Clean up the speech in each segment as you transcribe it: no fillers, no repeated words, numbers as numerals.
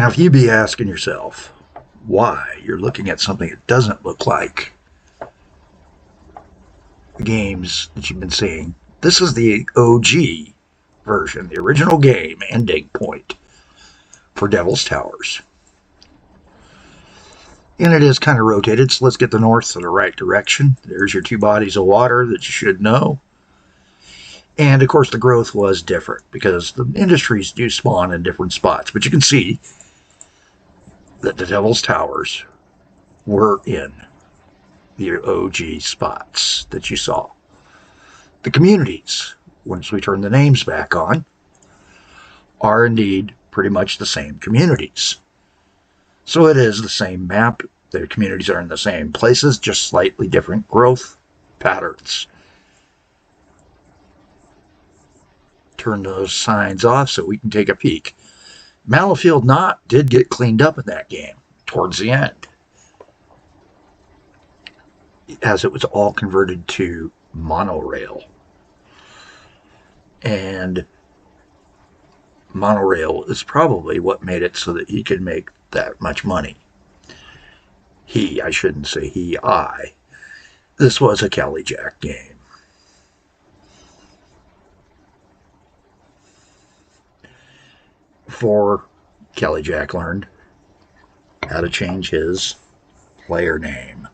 Now, if you be asking yourself why you're looking at something that doesn't look like the games that you've been seeing, this is the OG version, the original game ending point for Devil's Towers. And it is kind of rotated, so let's get the north in the right direction. There's your two bodies of water that you should know. And of course the growth was different because the industries do spawn in different spots. But you can see that the Devil's Towers were in the OG spots that you saw. The communities, once we turn the names back on, are indeed pretty much the same communities. So it is the same map. The communities are in the same places, just slightly different growth patterns. Turn those signs off so we can take a peek. Mallowfield Knot did get cleaned up in that game towards the end, as it was all converted to monorail. And monorail is probably what made it so that he could make that much money. I shouldn't say he, I. This was a Kelly Jack game. Before Kelly Jack learned how to change his player name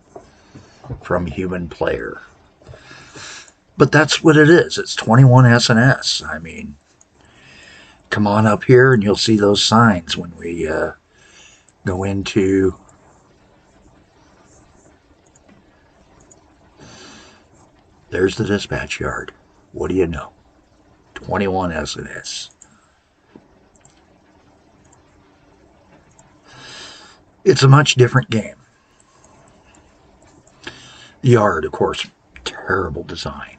from human player. But that's what it is. It's 21 SNS. I mean, come on up here and you'll see those signs when we go into there's the dispatch yard. What do you know? 21 SNS. It's a much different game. The yard, of course, terrible design.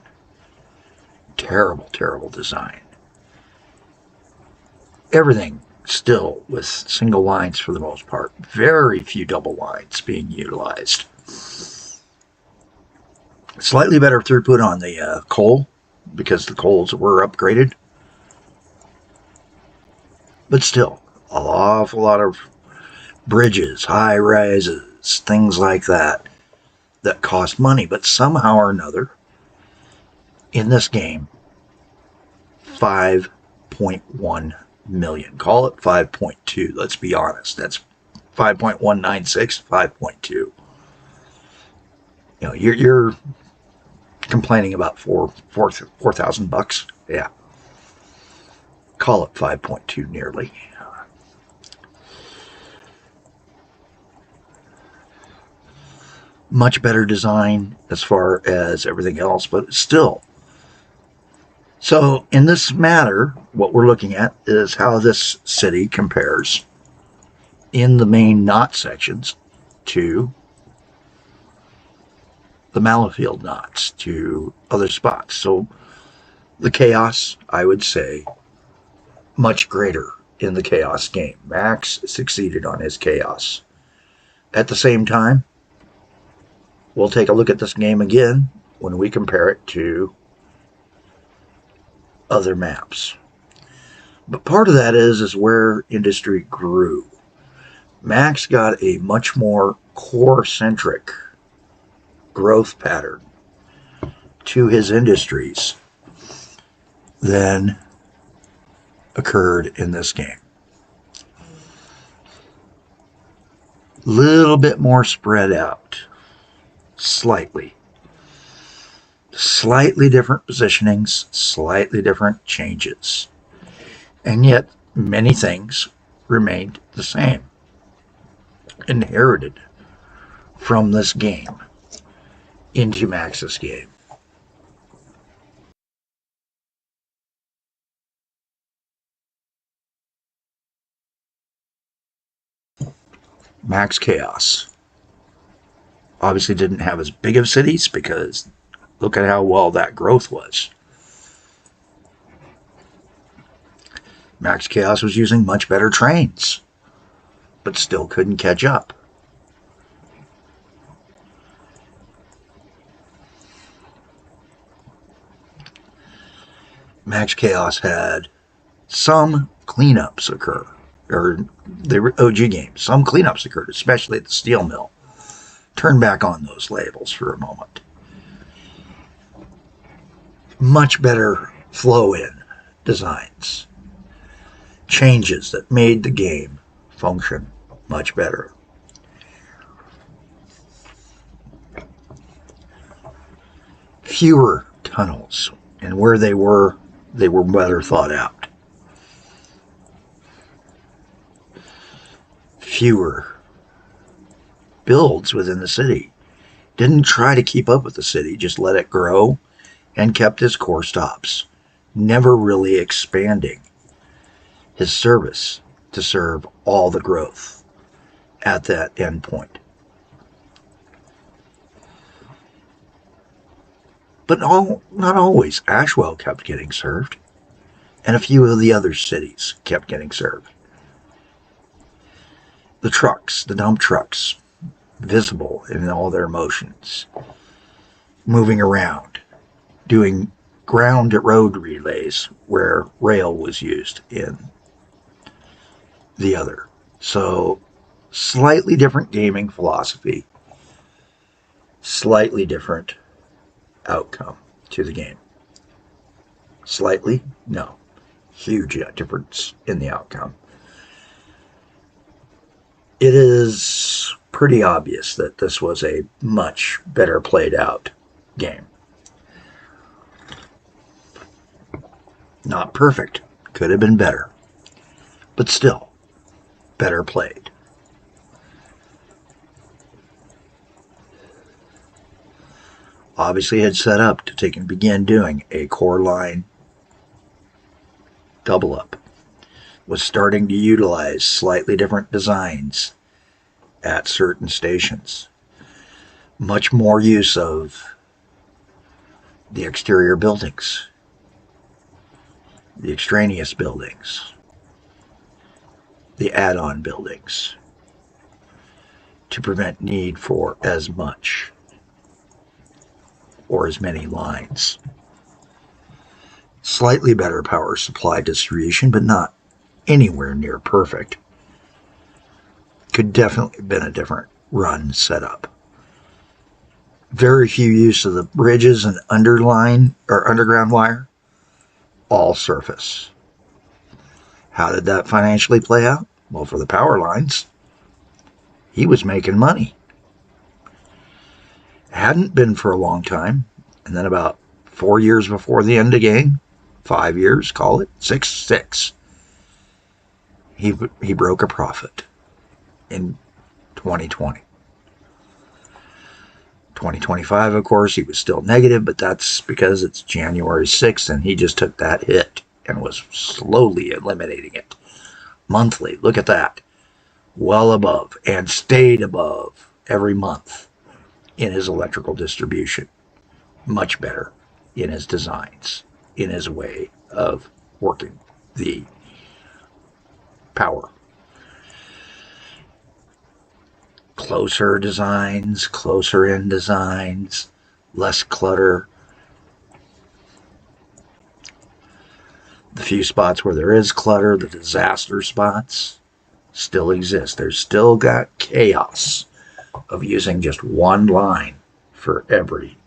Terrible design. Everything still with single lines for the most part. Very few double lines being utilized. Slightly better throughput on the coal because the coals were upgraded. But still, an awful lot of bridges, high rises, things like that cost money. But somehow or another, in this game, 5.1 million. Call it 5.2. Let's be honest. That's 5.196, 5.2. You know, you're complaining about $4,000. Yeah. Call it 5.2 nearly. Much better design as far as everything else, but still. So in this matter, what we're looking at is how this city compares in the main knot sections to the Mallowfield knots, to other spots. So the chaos, I would say, much greater in the chaos game. Max succeeded on his chaos. At the same time, we'll take a look at this game again when we compare it to other maps. But part of that is where industry grew. Max got a much more core-centric growth pattern to his industries than occurred in this game. Little bit more spread out. Slightly different positionings, slightly different changes. And yet, many things remained the same. Inherited from this game into Max's game. Max Chaos obviously didn't have as big of cities because look at how well that growth was. Max Chaos was using much better trains, but still couldn't catch up. Max Chaos had some cleanups occur or the OG games. Some cleanups occurred, especially at the steel mill. Turn back on those labels for a moment. Much better flow-in designs. Changes that made the game function much better. Fewer tunnels, and where they were better thought out. Fewer builds within the city. Didn't try to keep up with the city, just let it grow and kept his core stops, never really expanding his service to serve all the growth at that endpoint. But not always. Ashwell kept getting served, and a few of the other cities kept getting served. The trucks, the dump trucks, visible in all their motions, moving around, doing ground to road relays where rail was used in the other. So, slightly different gaming philosophy, slightly different outcome to the game. Slightly? No. Huge difference in the outcome. It is pretty obvious that this was a much better played out game. Not perfect. Could have been better. But still, better played. Obviously had set up to take and begin doing a core line double up. Was starting to utilize slightly different designs at certain stations. Much more use of the exterior buildings, the extraneous buildings, the add-on buildings, to prevent need for as much or as many lines. Slightly better power supply distribution, but not anywhere near perfect. Could definitely have been a different run setup. Very few use of the bridges and underline or underground wire. All surface. How did that financially play out? Well, for the power lines, he was making money. Hadn't been for a long time, and then about 4 years before the end of the game, 5 years, call it, 6, he broke a profit in 2020. 2025, of course, he was still negative, but that's because it's January 6th, and he just took that hit and was slowly eliminating it. Monthly, look at that. Well above, and stayed above every month in his electrical distribution. Much better in his designs, in his way of working the power. Closer designs, closer in designs, less clutter. The few spots where there is clutter, the disaster spots, still exist. There's still got chaos of using just one line for every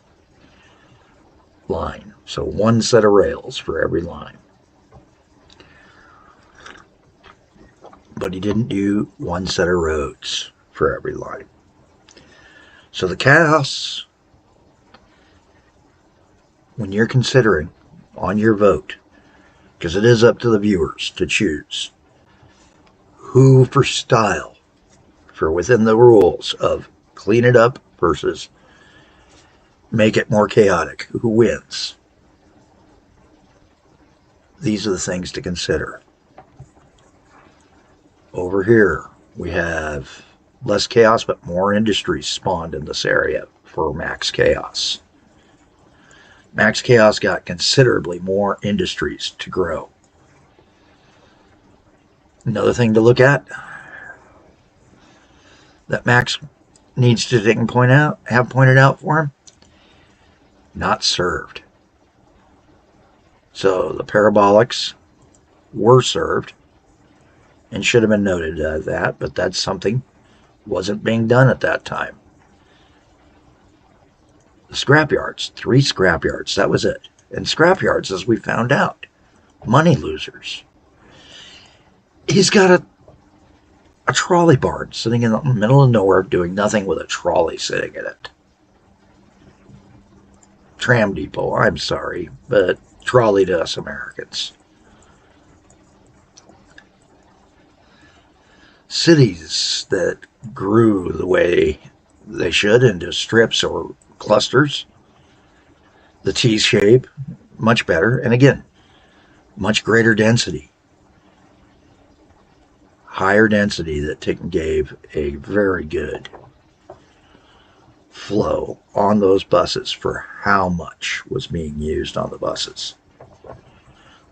line. So one set of rails for every line. But he didn't do one set of roads for every line. So the chaos, when you're considering on your vote, because it is up to the viewers to choose who for style, for within the rules of clean it up versus make it more chaotic, who wins. These are the things to consider. Over here, we have less chaos, but more industries spawned in this area for Max Chaos. Max Chaos got considerably more industries to grow. Another thing to look at that Max needs to take and have pointed out for him, not served. So the parabolics were served and should have been noted that, but that's something wasn't being done at that time. The scrapyards, 3 scrapyards, that was it. And scrapyards, as we found out, money losers. He's got a trolley barn sitting in the middle of nowhere doing nothing with a trolley sitting in it. Tram depot, I'm sorry, but trolley to us Americans. Cities that grew the way they should into strips or clusters, the T shape, much better, and again, much greater density. Higher density that gave a very good flow on those buses for how much was being used on the buses.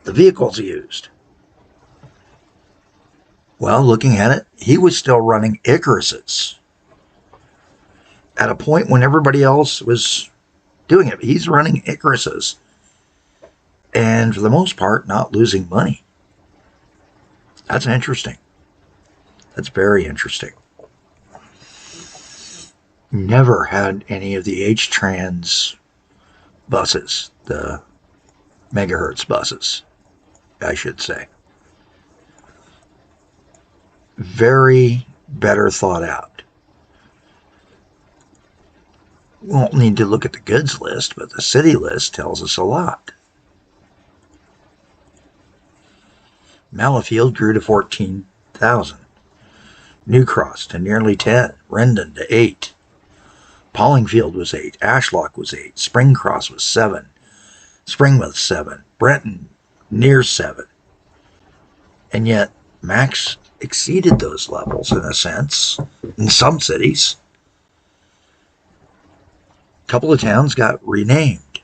The vehicles used. Well, looking at it, he was still running Icaruses at a point when everybody else was doing it. He's running Icaruses and for the most part not losing money. That's interesting. That's very interesting. Never had any of the H-Trans buses, the megahertz buses, I should say. Very better thought out. We won't need to look at the goods list, but the city list tells us a lot. Mallowfield grew to 14,000. New Cross to nearly 10. Rendon to 8. Pollingfield was 8. Ashlock was 8. Spring Cross was 7. Springmouth 7. Brenton near 7. And yet Max exceeded those levels in a sense in some cities. A couple of towns got renamed.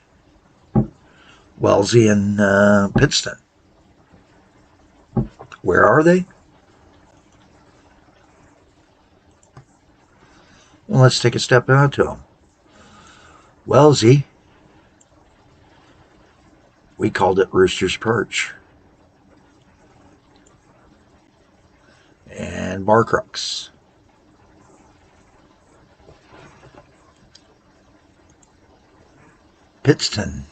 Wellesley and Pittston. Where are they? Well, let's take a step out to them. Wellesley, we called it Rooster's Perch. And Barcrux. Pittston.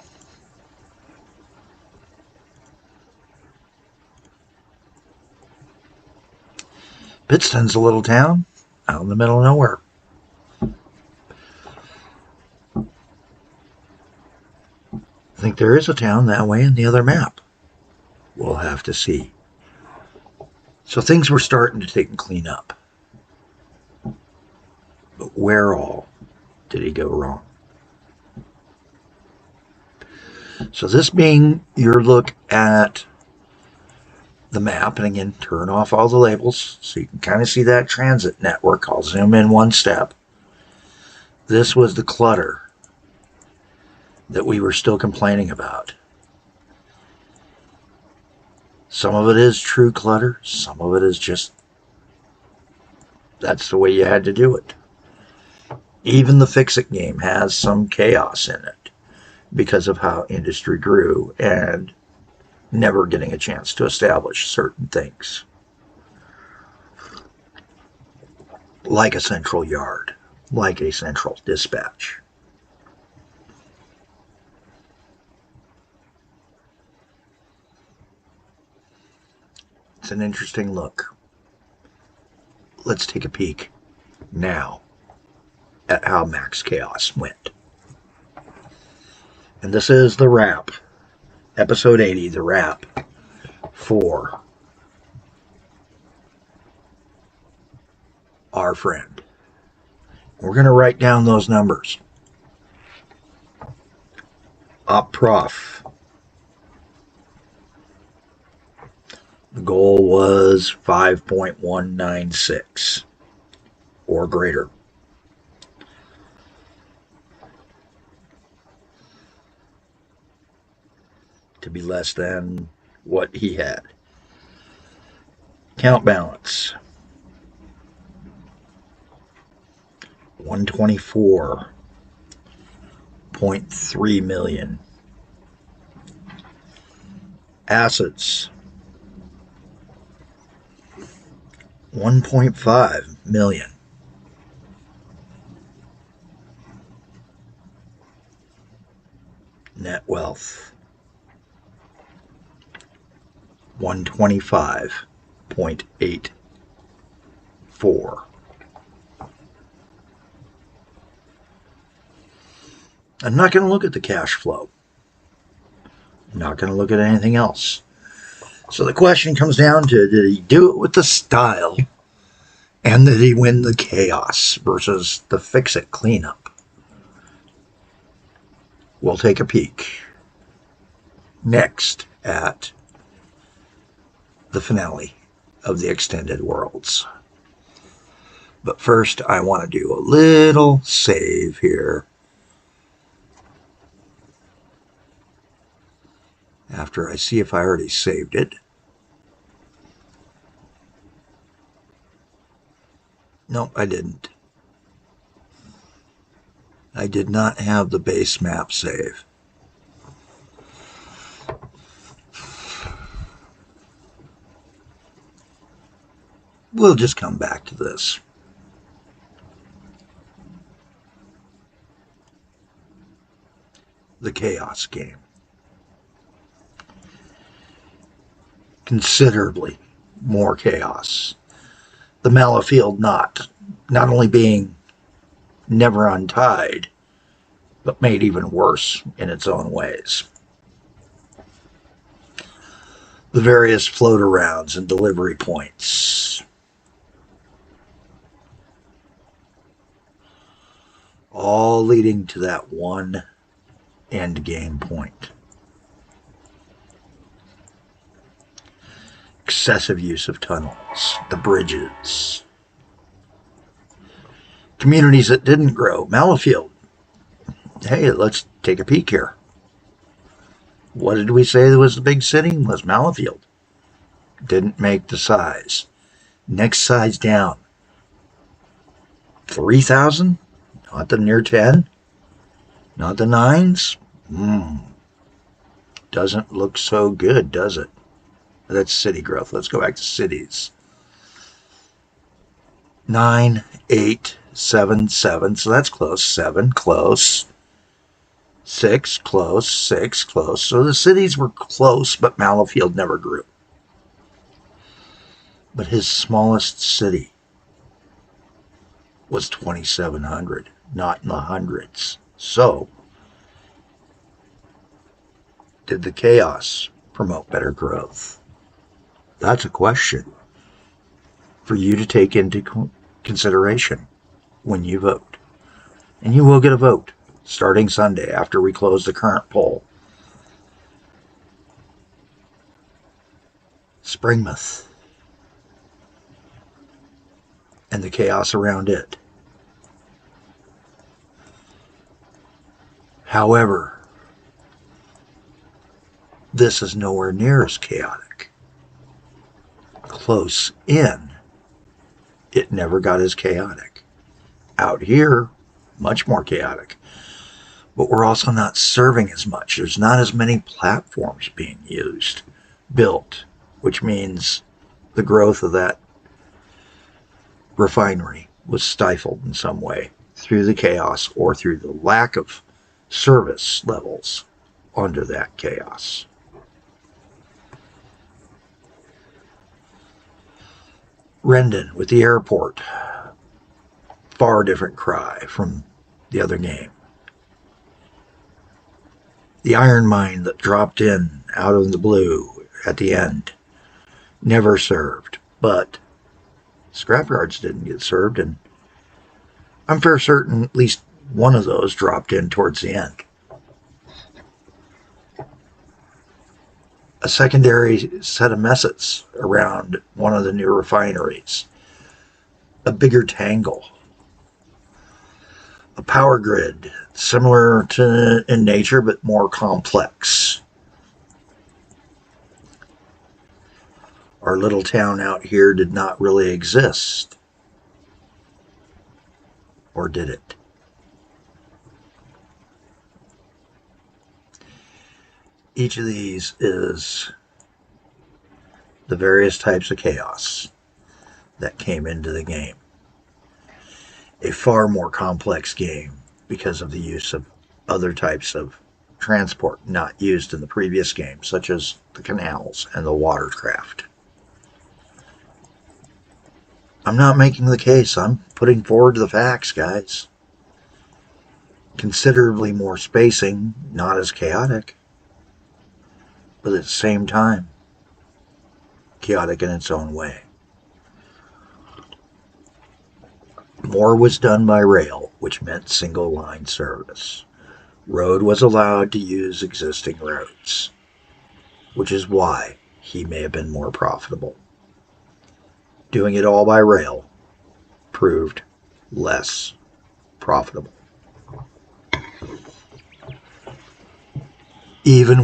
Pittston's a little town out in the middle of nowhere. I think there is a town that way in the other map. We'll have to see. So things were starting to take and clean up. But where all did he go wrong? So this being your look at the map, and again, turn off all the labels so you can kind of see that transit network. I'll zoom in one step. This was the clutter that we were still complaining about. Some of it is true clutter. Some of it is just, that's the way you had to do it. Even the Fix-It game has some chaos in it because of how industry grew and never getting a chance to establish certain things. Like a central yard, like a central dispatch. It's an interesting look. Let's take a peek now at how Max Chaos went. And this is the wrap. Episode 80, the wrap for our friend. We're going to write down those numbers. Prof. The goal was 5.196 or greater. To be less than what he had. Count balance. 124.3 million. Assets. 1.5 million. Net wealth 125.84. I'm not going to look at the cash flow. I'm not going to look at anything else. So the question comes down to, did he do it with the style, and did he win the chaos versus the fix-it cleanup? We'll take a peek next at the finale of the Extended Worlds. But first, I want to do a little save here. After I see if I already saved it. Nope, I didn't. I did not have the base map save. We'll just come back to this. The Chaos game. Considerably more chaos. The Malifield not only being never untied, but made even worse in its own ways. The various float arounds and delivery points. All leading to that one end game point. Excessive use of tunnels, the bridges. Communities that didn't grow. Malifield. Hey, let's take a peek here. What did we say was the big city? Was Malifield. Didn't make the size. Next size down. 3,000? Not the near 10? Not the 9s? Doesn't look so good, does it? That's city growth. Let's go back to cities. 9, 8, 7, 7. So that's close. 7, close. 6, close. 6, close. So the cities were close, but Malifield never grew. But his smallest city was 2,700, not in the hundreds. So, did the chaos promote better growth? That's a question for you to take into consideration when you vote. And you will get a vote starting Sunday after we close the current poll. Springmouth and the chaos around it. However, this is nowhere near as chaotic. Close in, it never got as chaotic. Out here, much more chaotic. But we're also not serving as much. There's not as many platforms being built, which means the growth of that refinery was stifled in some way through the chaos or through the lack of service levels under that chaos. Rendon with the airport. Far different cry from the other game. The iron mine that dropped in out of the blue at the end never served, but scrapyards didn't get served, and I'm fair certain at least one of those dropped in towards the end. A secondary set of messes around one of the new refineries. A bigger tangle. A power grid, similar to in nature but more complex. Our little town out here did not really exist. Or did it? Each of these is the various types of chaos that came into the game. A far more complex game because of the use of other types of transport not used in the previous game, such as the canals and the watercraft. I'm not making the case, I'm putting forward the facts, guys. Considerably more spacing, not as chaotic, but at the same time, chaotic in its own way. More was done by rail, which meant single line service. Road was allowed to use existing roads, which is why he may have been more profitable. Doing it all by rail proved less profitable. Even